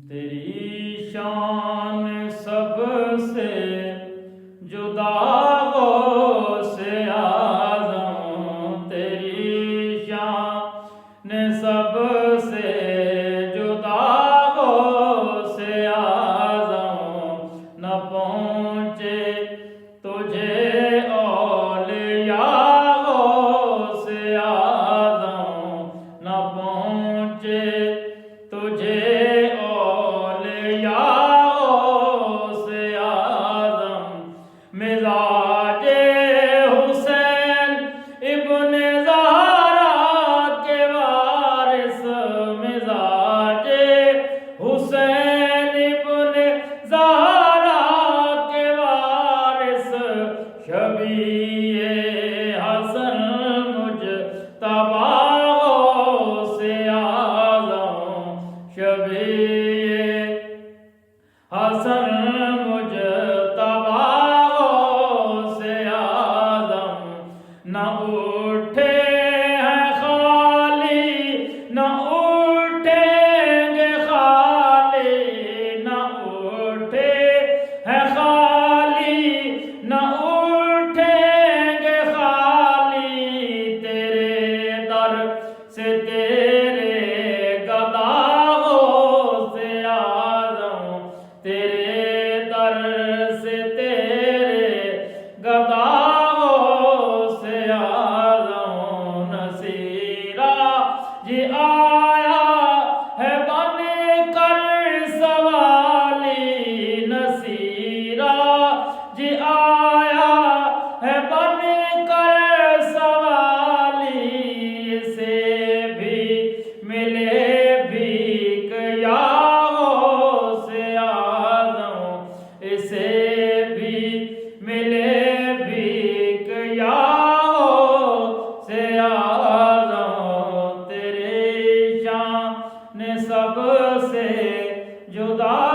تیری شان سب سے جدا غوث اعظم، تیری شان سب سے جدا غوث اعظم، نہ پہنچے تجھے اولیاء غوث اعظم، نہ پہنچے تجھے مزاج حسین ابن زہرا کے وارث، مزاج حسین ابن زہرا کے وارث، شبیہ حسن مجتبی غوث اعظم، شبیہ حسن نہ اٹھے ہیں خالی، نہ اٹھیں گے خالی، نہ اٹھے ہیں خالی، نہ اٹھیں گے خالی، تیرے در سے تیرے گدا غوث اعظم، تیرے در سے تیرے گدا جی آیا ہے بن کر سوالی، نصیرہ جی آیا ہے بن کر سوالی، اسے بھی ملے بھیک یا غوث اعظم، اسے بھی ملے بھیک یا غوث اعظم، سب سے جدا